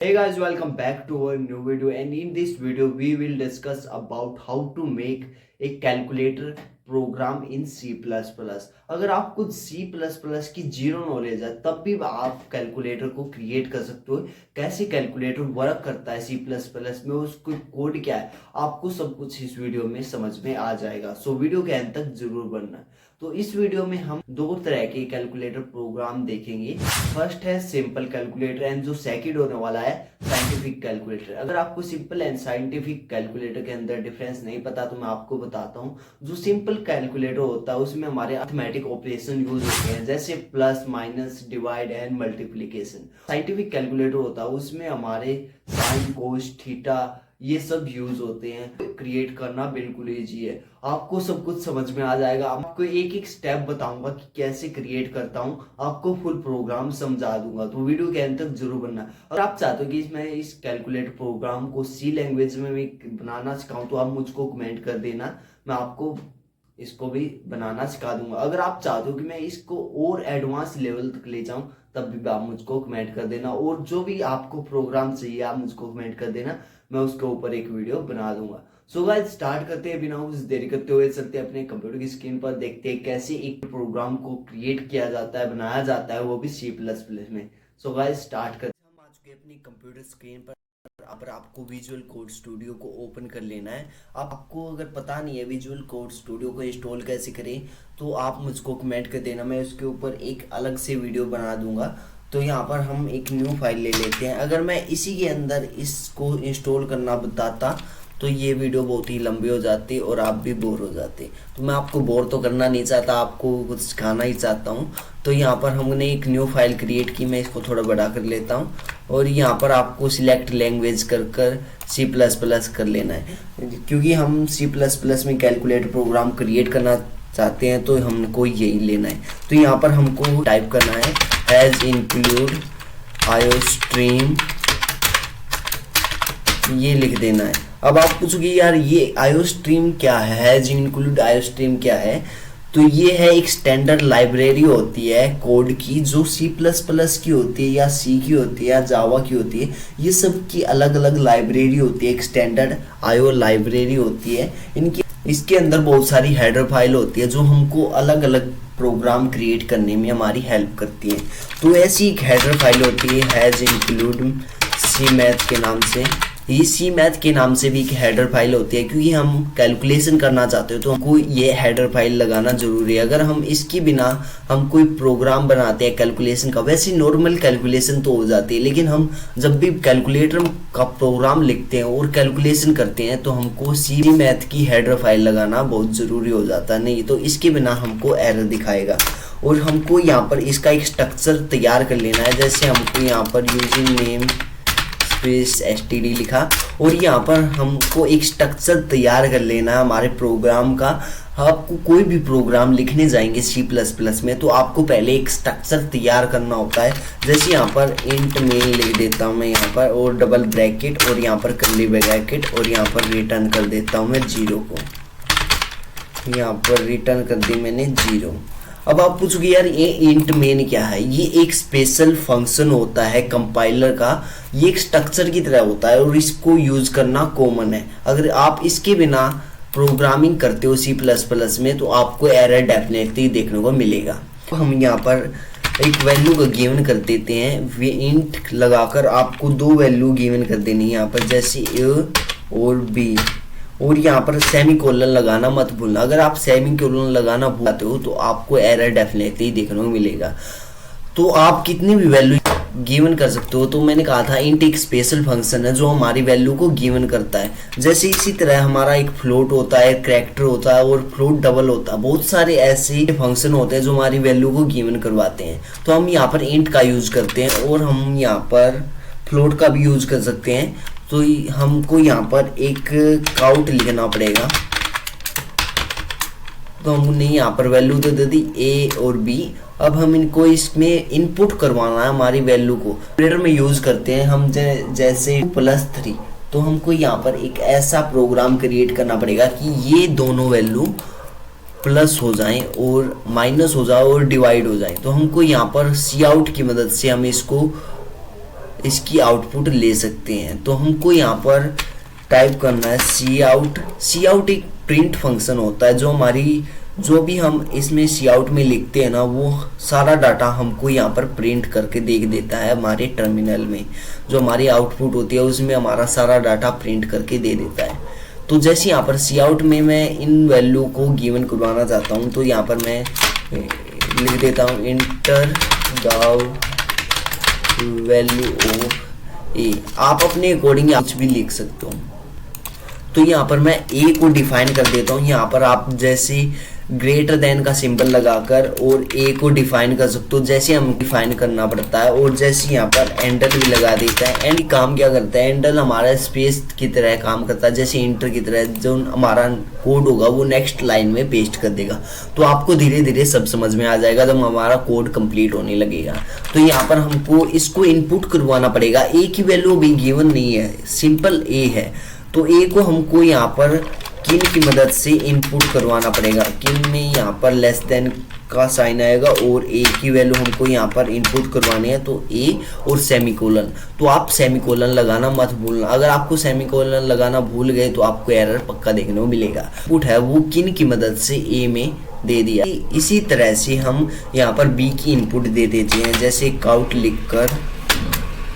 Hey guys, welcome back to our new video, and in this video we will discuss about how to make a calculator program in C++। अगर आपको C++ की zero knowledge है तब भी आप calculator को create कर सकते हो। कैसे कैलकुलेटर वर्क करता है C++ में, उसको कोड क्या है, आपको सब कुछ इस वीडियो में समझ में आ जाएगा। सो वीडियो के अंत तक जरूर बनना। तो इस वीडियो में हम दो तरह के कैलकुलेटर प्रोग्राम देखेंगे। फर्स्ट है सिंपल कैलकुलेटर एंड जो सेकंड होने वाला है साइंटिफिक कैलकुलेटर। अगर आपको सिंपल एंड साइंटिफिक कैलकुलेटर के अंदर डिफरेंस नहीं पता तो मैं आपको बताता हूँ। जो सिंपल कैलकुलेटर होता है उसमें हमारे अर्थमेटिक ऑपरेशन यूज होते हैं, जैसे plus, minus, divide and multiplication. Scientific calculator होता है उसमें हमारे साइन, कोस, थीटा ये सब यूज होते हैं। क्रिएट करना बिल्कुल ईजी है, आपको सब कुछ समझ में आ जाएगा। आपको एक एक स्टेप बताऊंगा कि कैसे क्रिएट करता हूँ, आपको फुल प्रोग्राम समझा दूंगा। तो वीडियो के अंत तक जरूर बनना। और आप चाहते हो कि मैं इस कैलकुलेटर प्रोग्राम को सी लैंग्वेज में भी बनाना सिखाऊं तो आप मुझको कमेंट कर देना, मैं आपको इसको भी बनाना सिखा दूंगा। अगर आप चाहते हो कि मैं इसको और एडवांस लेवल तक ले जाऊं तब भी आप मुझको कमेंट कर देना, और जो भी आपको प्रोग्राम चाहिए आप मुझको कमेंट कर देना, मैं उसके ऊपर एक वीडियो बना दूंगा। सो गाइस स्टार्ट करते हैं, बिना कुछ देरी करते हुए चलते हैं अपने कंप्यूटर की स्क्रीन पर, देखते हैं कैसे एक प्रोग्राम को क्रिएट किया जाता है, बनाया जाता है, वो भी C++ में। सो गाइस स्टार्ट करते हैं। हम आ चुके हैं अपनी कंप्यूटर स्क्रीन पर। अब आपको विजुअल कोड स्टूडियो को ओपन कर लेना है। आपको अगर पता नहीं है विजुअल कोड स्टूडियो को इंस्टॉल कैसे करें तो आप मुझको कमेंट कर देना, मैं उसके ऊपर एक अलग से वीडियो बना दूंगा। तो यहाँ पर हम एक न्यू फाइल ले लेते हैं। अगर मैं इसी के अंदर इसको इंस्टॉल करना बताता तो ये वीडियो बहुत ही लंबी हो जाती और आप भी बोर हो जाते। तो मैं आपको बोर तो करना नहीं चाहता, आपको कुछ सिखाना ही चाहता हूँ। तो यहाँ पर हमने एक न्यू फाइल क्रिएट की, मैं इसको थोड़ा बड़ा कर लेता हूँ। और यहाँ पर आपको सिलेक्ट लैंग्वेज कर C++ कर लेना है, क्योंकि हम C++ में कैलकुलेटर प्रोग्राम क्रिएट करना चाहते हैं तो हमको यही लेना है। तो यहाँ पर हमको टाइप करना है हैज़ इंक्लूड आयोस्ट्रीम, ये लिख देना है। अब आप पूछोगे यार ये आयोस्ट्रीम क्या है, हैज़ इंक्लूड आयोस्ट्रीम क्या है? तो ये है एक स्टैंडर्ड लाइब्रेरी होती है कोड की, जो C++ की होती है या C की होती है या जावा की होती है। ये सब की अलग अलग लाइब्रेरी होती है, एक स्टैंडर्ड आयो लाइब्रेरी होती है इनकी। इसके अंदर बहुत सारी हेडर फाइल होती है जो हमको अलग अलग प्रोग्राम क्रिएट करने में हमारी हेल्प करती है। तो ऐसी एक हेडर फाइल होती है हैज़ इंक्लूड सी मैथ के नाम से। ये सी मैथ के नाम से भी एक हेडर फाइल होती है, क्योंकि हम कैलकुलेशन करना चाहते हो तो हमको ये हेडर फाइल लगाना जरूरी है। अगर हम इसके बिना हम कोई प्रोग्राम बनाते हैं कैलकुलेशन का, वैसे नॉर्मल कैलकुलेशन तो हो जाती है, लेकिन हम जब भी कैलकुलेटर का प्रोग्राम लिखते हैं और कैलकुलेशन करते हैं तो हमको सी मैथ की हेडर फाइल लगाना बहुत ज़रूरी हो जाता है, नहीं तो इसके बिना हमको एरर दिखाएगा। और हमको यहाँ पर इसका एक स्ट्रक्चर तैयार कर लेना है। जैसे हमको यहाँ पर यूजिंग नेम std लिखा, और यहाँ पर हमको एक स्ट्रक्चर तैयार कर लेना है हमारे प्रोग्राम का। आपको कोई भी प्रोग्राम लिखने जाएंगे C++ में तो आपको पहले एक स्ट्रक्चर तैयार करना होता है। जैसे यहाँ पर इंट मेन लिख देता हूँ मैं यहाँ पर, और डबल ब्रैकेट, और यहाँ पर कर्ली ब्रैकेट, और यहाँ पर रिटर्न कर देता हूँ मैं 0 को। यहाँ पर रिटर्न कर दी मैंने 0। अब आप पूछोगे यार ये इंट मेन क्या है? ये एक स्पेशल फंक्शन होता है कंपाइलर का, ये एक स्ट्रक्चर की तरह होता है और इसको यूज करना कॉमन है। अगर आप इसके बिना प्रोग्रामिंग करते हो C++ में तो आपको एरर डेफिनेटली देखने को मिलेगा। तो हम यहाँ पर एक वैल्यू का गिवन कर देते हैं, वे इंट लगाकर आपको दो वैल्यू गिवन कर देनी है यहाँ पर, जैसे A और B। और यहाँ पर सेमी कोलन लगाना मत भूलना। अगर आप सेमी कोलन लगाना भूलते हो तो आपको एरर डेफिनेटली देखने को मिलेगा। तो आप कितनी भी वैल्यू गिवन कर सकते हो। तो मैंने कहा था इंट एक स्पेशल फंक्शन है जो हमारी वैल्यू को गिवन करता है। जैसे इसी तरह हमारा एक फ्लोट होता है, कैरेक्टर होता है, और फ्लोट डबल होता है। बहुत सारे ऐसे फंक्शन होते हैं जो हमारी वैल्यू को गिवन करवाते हैं। तो हम यहाँ पर इंट का यूज करते हैं, और हम यहाँ पर फ्लोट का भी यूज कर सकते हैं। तो हमको यहाँ पर एक काउंट लिखना पड़ेगा। तो हमने यहाँ पर वैल्यू तो दे दी A और B। अब हम इनको इसमें इनपुट करवाना है हमारी वैल्यू को। ऑपरेटर में यूज करते हैं हम जैसे +3। तो हमको यहाँ पर एक ऐसा प्रोग्राम क्रिएट करना पड़ेगा कि ये दोनों वैल्यू प्लस हो जाएं और माइनस हो जाए और डिवाइड हो जाए। तो हमको यहाँ पर सी आउट की मदद से हम इसको इसकी आउटपुट ले सकते हैं। तो हमको यहाँ पर टाइप करना है सी आउट। सी आउट एक प्रिंट फंक्शन होता है जो हमारी जो भी हम इसमें सी आउट में लिखते हैं ना, वो सारा डाटा हमको यहाँ पर प्रिंट करके देख देता है हमारे टर्मिनल में। जो हमारी आउटपुट होती है उसमें हमारा सारा डाटा प्रिंट करके दे देता है। तो जैसे यहाँ पर सी आउट में मैं इन वैल्यू को गिवन करवाना चाहता हूँ, तो यहाँ पर मैं लिख देता हूँ इंटर द वैल्यू ऑफ ए। आप अपने अकॉर्डिंग कुछ भी लिख सकते हो। तो यहाँ पर मैं ए को डिफाइन कर देता हूँ। यहाँ पर आप जैसे ग्रेटर देन का सिंबल लगाकर और ए को डिफाइन कर सकते हो, जैसे हम डिफाइन करना पड़ता है। और जैसे यहाँ पर एंटर भी लगा देता है। एंड काम क्या करता है, एंडल हमारा स्पेस की तरह काम करता है, जैसे इंटर की तरह। जो हमारा कोड होगा वो नेक्स्ट लाइन में पेस्ट कर देगा। तो आपको धीरे धीरे सब समझ में आ जाएगा जब हमारा कोड कंप्लीट होने लगेगा। तो यहाँ पर हमको इसको इनपुट करवाना पड़ेगा। ए की वैल्यू अभी गिवन नहीं है, सिंपल ए है। तो ए को हमको यहाँ पर किन की मदद से इनपुट करवाना पड़ेगा। किन में यहाँ पर लेस देन का साइन आएगा और ए की वैल्यू हमको यहाँ पर इनपुट करवानी है, तो ए और सेमीकोलन। तो आप सेमीकोलन लगाना मत भूलना। अगर आपको सेमीकोलन लगाना भूल गए तो आपको एरर पक्का देखने को मिलेगा। इनपुट है वो किन की मदद से ए में दे दिया। इसी तरह से हम यहाँ पर बी की इनपुट दे देते हैं, जैसे काउट लिखकर।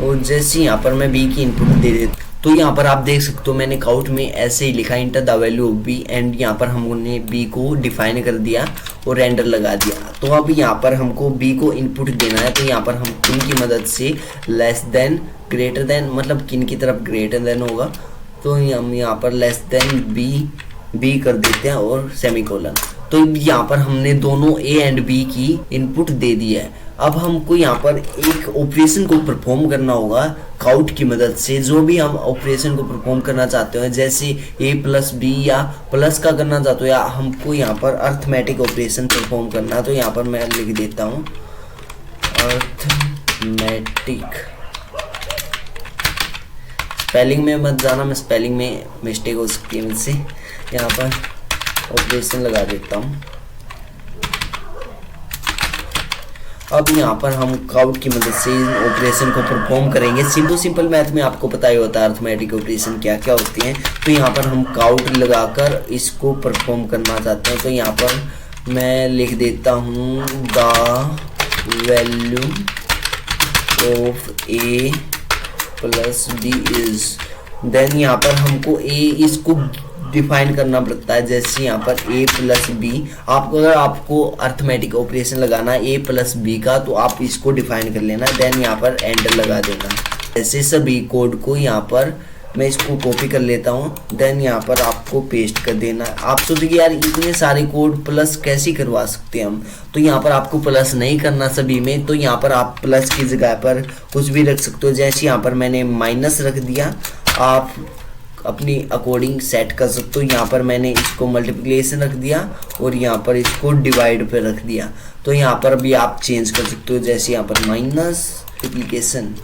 और जैसे यहाँ पर मैं बी की इनपुट दे देता, तो यहाँ पर आप देख सकते हो मैंने काउट में ऐसे ही लिखा enter the value of B. And यहाँ पर हमने बी को डिफाइन कर दिया और एंटर लगा दिया। तो अब यहाँ पर हमको बी को इनपुट देना है। तो यहाँ पर हम किन की मदद से लेस देन ग्रेटर देन, मतलब किन की तरफ ग्रेटर देन होगा, तो हम यहाँ पर लेस देन बी कर देते हैं और सेमीकोलन। तो यहाँ पर हमने दोनों ए एंड बी की इनपुट दे दी है। अब हमको यहाँ पर एक ऑपरेशन को परफॉर्म करना होगा काउट की मदद से। जो भी हम ऑपरेशन को परफॉर्म करना चाहते हो, जैसे ए प्लस बी या प्लस का करना चाहते हो, या हमको यहाँ पर अर्थमेटिक ऑपरेशन परफॉर्म करना है। तो यहाँ पर मैं लिख देता हूँ अर्थमेटिक। स्पेलिंग में मत जाना, मैं स्पेलिंग में मिस्टेक हो सकती है मुझसे। यहाँ पर ऑपरेशन लगा देता हूँ। अब यहाँ पर हम काउट की मदद से ऑपरेशन को परफॉर्म करेंगे। सिंपल मैथ में आपको पता ही होता है अर्थमेटिक ऑपरेशन क्या क्या होती हैं। तो यहाँ पर हम काउट लगाकर इसको परफॉर्म करना चाहते हैं। तो यहाँ पर मैं लिख देता हूँ the value of A plus B is. Then यहाँ पर हमको ए इसको डिफाइन करना पड़ता है, जैसे यहाँ पर ए प्लस बी। आपको अगर आपको अर्थमेटिक ऑपरेशन लगाना है ए प्लस बी का, तो आप इसको डिफाइन कर लेना। देन यहाँ पर एंटर लगा देना। ऐसे सभी कोड को यहाँ पर मैं इसको कॉपी कर लेता हूँ। देन यहाँ पर आपको पेस्ट कर देना। आप सोचेंगे यार इतने सारे कोड प्लस कैसे करवा सकते हैं हम, तो यहाँ पर आपको प्लस नहीं करना सभी में। तो यहाँ पर आप प्लस की जगह पर कुछ भी रख सकते हो, जैसे यहाँ पर मैंने माइनस रख दिया। आप अपनी अकॉर्डिंग सेट कर सकते हो। यहाँ पर मैंने इसको मल्टीप्लिकेशन रख दिया और यहाँ पर इसको डिवाइड पे रख दिया। तो यहाँ पर भी आप चेंज कर सकते हो, जैसे यहाँ पर माइनस मल्टीप्लिकेशन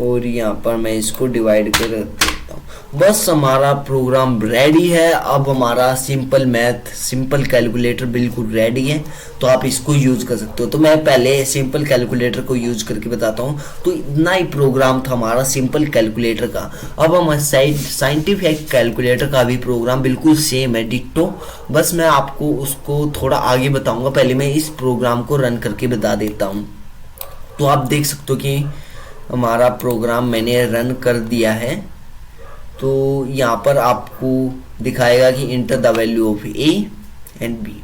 और यहाँ पर मैं इसको डिवाइड कर देता हूँ। बस हमारा प्रोग्राम रेडी है। अब हमारा सिंपल मैथ सिंपल कैलकुलेटर बिल्कुल रेडी है, तो आप इसको यूज कर सकते हो। तो मैं पहले सिंपल कैलकुलेटर को यूज करके बताता हूँ। तो इतना ही प्रोग्राम था हमारा सिंपल कैलकुलेटर का। अब हम साइंटिफिक कैलकुलेटर का भी प्रोग्राम बिल्कुल सेम है, डिट्टो। बस मैं आपको उसको थोड़ा आगे बताऊंगा। पहले मैं इस प्रोग्राम को रन करके बता देता हूँ। तो आप देख सकते हो कि हमारा प्रोग्राम मैंने रन कर दिया है। तो यहाँ पर आपको दिखाएगा कि enter the value of A and B.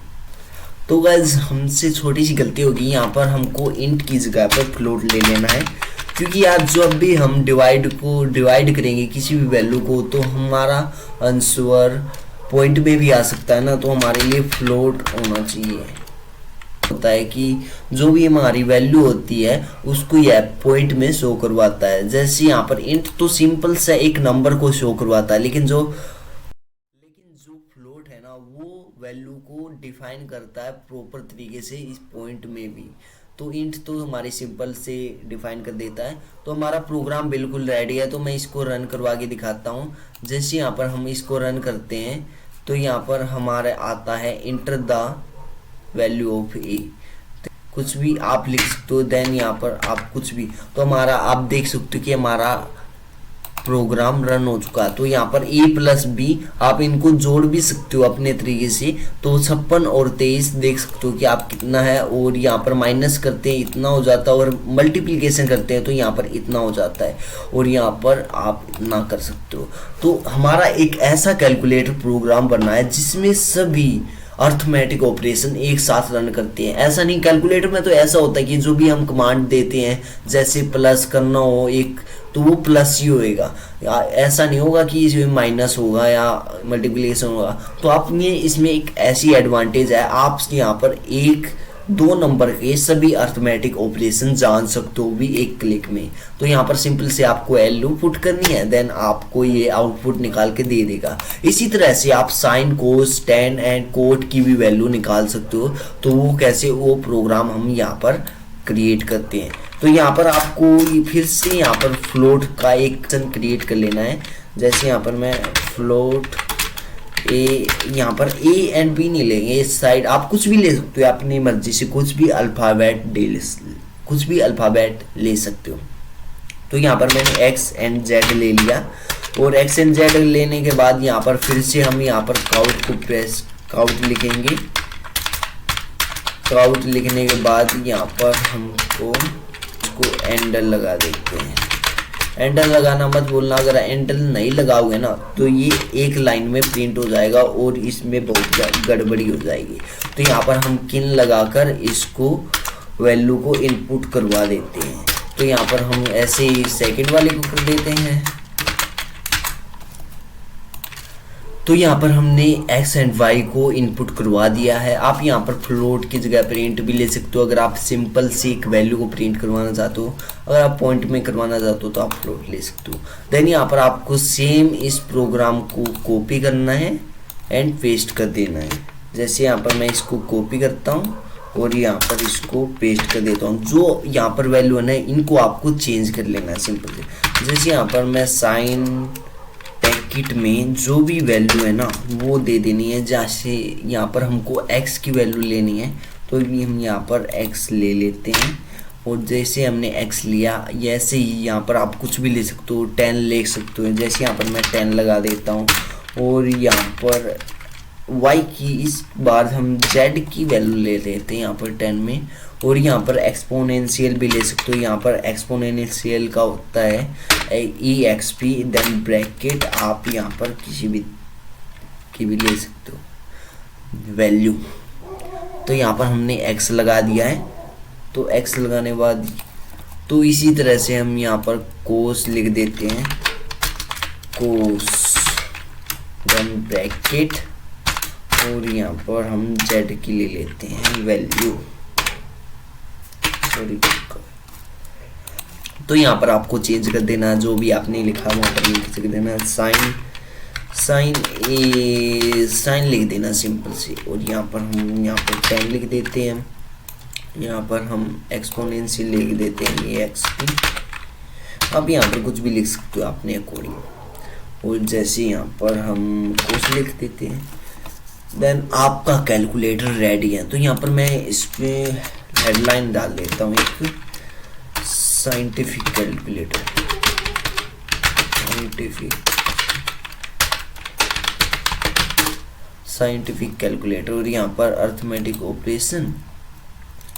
तो गाइस हमसे छोटी सी गलती होगी, यहाँ पर हमको इंट की जगह पर फ्लोट ले लेना है। क्योंकि यार जब भी हम डिवाइड करेंगे किसी भी वैल्यू को, तो हमारा आंसर पॉइंट में भी आ सकता है ना। तो हमारे लिए फ्लोट होना चाहिए। होता है कि जो भी हमारी वैल्यू होती है उसको यह पॉइंट में शो करवाता है। जैसे यहाँ पर इंट तो सिंपल सा एक नंबर को शो करवाता है, लेकिन जो फ्लोट है ना वो वैल्यू को डिफाइन करता है प्रॉपर तरीके से इस पॉइंट में भी। तो इंट तो हमारी सिंपल से डिफाइन कर देता है। तो हमारा प्रोग्राम बिल्कुल रेडी है। तो मैं इसको रन करवा के दिखाता हूँ। जैसे यहाँ पर हम इसको रन करते हैं तो यहाँ पर हमारे आता है इंटर द वैल्यू ऑफ ए। कुछ भी आप लिख सकते हो। देन यहाँ पर आप कुछ भी, तो हमारा आप देख सकते हो कि हमारा प्रोग्राम रन हो चुका है। तो यहाँ पर a प्लस बी आप इनको जोड़ भी सकते हो अपने तरीके से। तो 56 और 23 देख सकते हो कि आप कितना है, और यहाँ पर माइनस करते हैं इतना हो जाता है, और मल्टीप्लिकेशन करते हैं तो यहाँ पर इतना हो जाता है, और यहाँ पर आप इतना कर सकते हो। तो हमारा एक ऐसा कैलकुलेटर प्रोग्राम बनना है जिसमें सभी अर्थमेटिक ऑपरेशन एक साथ रन करते हैं। ऐसा नहीं, कैलकुलेटर में तो ऐसा होता है कि जो भी हम कमांड देते हैं, जैसे प्लस करना हो एक, तो वो प्लस ही होएगा, ऐसा नहीं होगा कि इसमें माइनस होगा या मल्टीप्लिकेशन होगा। तो आप ये इसमें एक ऐसी एडवांटेज है, आप यहाँ पर एक दो नंबर के सभी अर्थमेटिक ऑपरेशन जान सकते हो भी एक क्लिक में। तो यहाँ पर सिंपल से आपको वैल्यू पुट करनी है, देन आपको ये आउटपुट निकाल के दे देगा। इसी तरह से आप sine, cos, tan and cot की भी वैल्यू निकाल सकते हो। तो वो कैसे, वो प्रोग्राम हम यहाँ पर क्रिएट करते हैं। तो यहाँ पर आपको फिर से यहाँ पर फ्लोट का एक फंक्शन क्रिएट कर लेना है। जैसे यहाँ पर मैं फ्लोट ए, यहाँ पर ए एंड बी नहीं लेंगे, इस साइड आप कुछ भी ले सकते हो अपनी मर्जी से, कुछ भी अल्फ़ाबेट ले सकते हो। तो यहाँ पर मैंने एक्स एंड जेड ले लिया, और एक्स एंड जेड लेने के बाद यहाँ पर फिर से हम यहाँ पर काउट लिखेंगे। काउट लिखने के बाद यहाँ पर हमको इसको एंडर लगा देते हैं। एंटर लगाना मत भूलना, अगर एंटर नहीं लगाओगे ना तो ये एक लाइन में प्रिंट हो जाएगा और इसमें बहुत गड़बड़ी हो जाएगी। तो यहाँ पर हम किन लगाकर इसको वैल्यू को इनपुट करवा देते हैं। तो यहाँ पर हम ऐसे ही सेकंड वाले को कर देते हैं। तो यहाँ पर हमने x एंड y को इनपुट करवा दिया है। आप यहाँ पर फ्लोट की जगह प्रिंट भी ले सकते हो, अगर आप सिंपल सी एक वैल्यू को प्रिंट करवाना चाहते हो। अगर आप पॉइंट में करवाना चाहते हो तो आप फ्लोट ले सकते हो। देन यहाँ पर आपको सेम इस प्रोग्राम को कॉपी करना है एंड पेस्ट कर देना है। जैसे यहाँ पर मैं इसको कॉपी करता हूँ और यहाँ पर इसको पेस्ट कर देता हूँ। जो यहाँ पर वैल्यू है ना, इनको आपको चेंज कर लेना है सिंपल से। जैसे यहाँ पर मैं साइन पैकेट में जो भी वैल्यू है ना वो दे देनी है। जैसे यहाँ पर हमको x की वैल्यू लेनी है तो हम यहाँ पर x ले लेते हैं, और जैसे हमने x लिया ऐसे ही यहाँ पर आप कुछ भी ले सकते हो, 10 ले सकते हो। जैसे यहाँ पर मैं 10 लगा देता हूँ, और यहाँ पर y की इस बार हम z की वैल्यू ले लेते हैं यहाँ पर 10 में, और यहाँ पर एक्सपोनेंशियल भी ले सकते हो। यहाँ पर एक्सपोनेंशियल का होता है EXP, देन ब्रैकेट आप यहाँ पर किसी भी की भी ले सकते हो वैल्यू। तो यहाँ पर हमने x लगा दिया है। तो x लगाने के बाद तो इसी तरह से हम यहाँ पर कोस लिख देते हैं, कोस, देन ब्रैकेट, और यहाँ पर हम z की ले लेते हैं वैल्यू। तो यहाँ पर आपको चेंज कर देना, जो भी आपने लिखा वहाँ पर लिख देना, साइन लिख देना सिंपल से। और यहाँ पर हम यहाँ पर 10 लिख देते हैं। यहाँ पर हम एक्सपोनेंशियल लिख देते हैं ये XP। अब यहाँ पर कुछ भी लिख सकते हो अपने अकॉर्डिंग। और जैसे यहाँ पर हम कुछ लिख देते हैं, देन आपका कैलकुलेटर रेडी है। तो यहाँ पर मैं इसमें हेडलाइन डाल देता हूँ, एक साइंटिफिक कैलकुलेटर, साइंटिफिक कैलकुलेटर। और यहाँ पर अर्थमेटिक ऑपरेशन,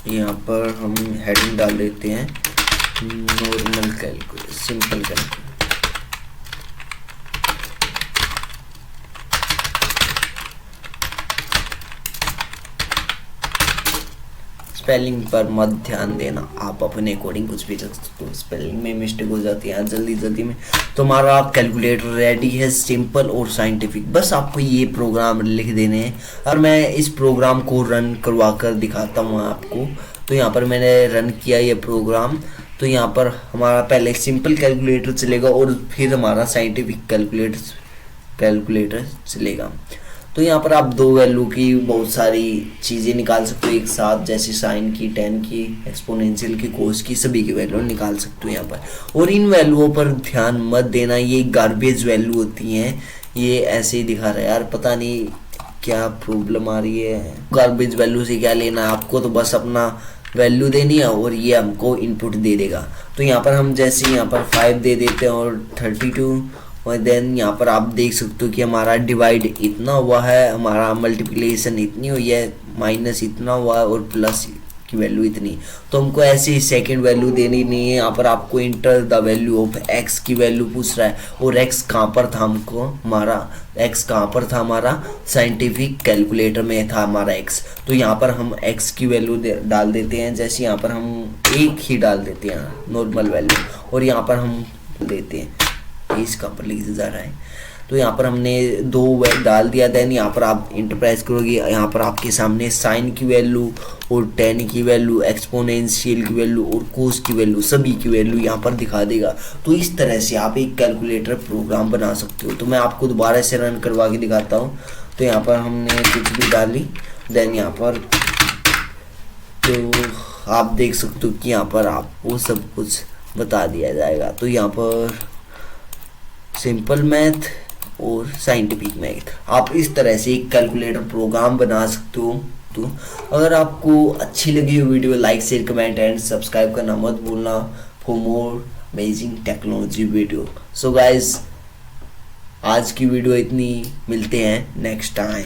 यहाँ पर हम हेडिंग डाल देते हैं normal calculator, simple calculator. Spelling पर मत ध्यान देना, आप अपने अकॉर्डिंग कुछ भी रख सकते हो। स्पेलिंग में मिस्टेक हो जाती है जल्दी में। तो हमारा कैलकुलेटर रेडी है, सिंपल और साइंटिफिक। बस आपको ये प्रोग्राम लिख देने हैं, और मैं इस प्रोग्राम को रन करवा कर दिखाता हूँ आपको। तो यहाँ पर मैंने रन किया ये प्रोग्राम। तो यहाँ पर हमारा पहले सिंपल कैलकुलेटर चलेगा और फिर हमारा साइंटिफिक कैलकुलेटर चलेगा। तो यहाँ पर आप दो वैल्यू की बहुत सारी चीज़ें निकाल सकते हो एक साथ, जैसे साइन की, टेन की, एक्सपोनेंशियल की, कोस की, सभी की वैल्यू निकाल सकते हो यहाँ पर। और इन वैल्यूओं पर ध्यान मत देना, ये गार्बेज वैल्यू होती हैं। ये ऐसे ही दिखा रहा है यार, पता नहीं क्या प्रॉब्लम आ रही है। गार्बेज वैल्यू से क्या लेना है आपको, तो बस अपना वैल्यू देनी है और ये हमको इनपुट दे देगा। तो यहाँ पर हम जैसे यहाँ पर 5 दे देते हैं और 32, और देन यहाँ पर आप देख सकते हो कि हमारा डिवाइड इतना हुआ है, हमारा मल्टीप्लिकेशन इतनी हुई है, माइनस इतना हुआ है और प्लस की वैल्यू इतनी। तो हमको ऐसे ही सेकंड वैल्यू देनी नहीं है। यहाँ पर आपको inter the value of x की वैल्यू पूछ रहा है, और एक्स कहाँ पर था हमको, हमारा एक्स कहाँ पर था, हमारा साइंटिफिक कैलकुलेटर में था हमारा एक्स। तो यहाँ पर हम एक्स की वैल्यू डाल देते हैं, जैसे यहाँ पर हम एक ही डाल देते हैं नॉर्मल वैल्यू, और यहाँ पर हम देते हैं इस कहाँ पर लिखा जा रहा है। तो यहाँ पर हमने 2 डाल दिया। देन यहाँ पर आप इंटरप्राइज करोगे, यहाँ पर आपके सामने साइन की वैल्यू और टेन की वैल्यू, एक्सपोनेंशियल की वैल्यू और कोस की वैल्यू, सभी की वैल्यू यहाँ पर दिखा देगा। तो इस तरह से आप एक कैलकुलेटर प्रोग्राम बना सकते हो। तो मैं आपको दोबारा से रन करवा के दिखाता हूँ। तो यहाँ पर हमने कुछ भी डाली, देन यहाँ पर तो आप देख सकते हो कि यहाँ पर आपको सब कुछ बता दिया जाएगा। तो यहाँ पर सिंपल मैथ और साइंटिफिक मैथ, आप इस तरह से एक कैलकुलेटर प्रोग्राम बना सकते हो। तो अगर आपको अच्छी लगी video, like share comment and subscribe करना मत भूलना for more amazing technology video. So guys, आज की वीडियो इतनी, मिलते हैं नेक्स्ट टाइम।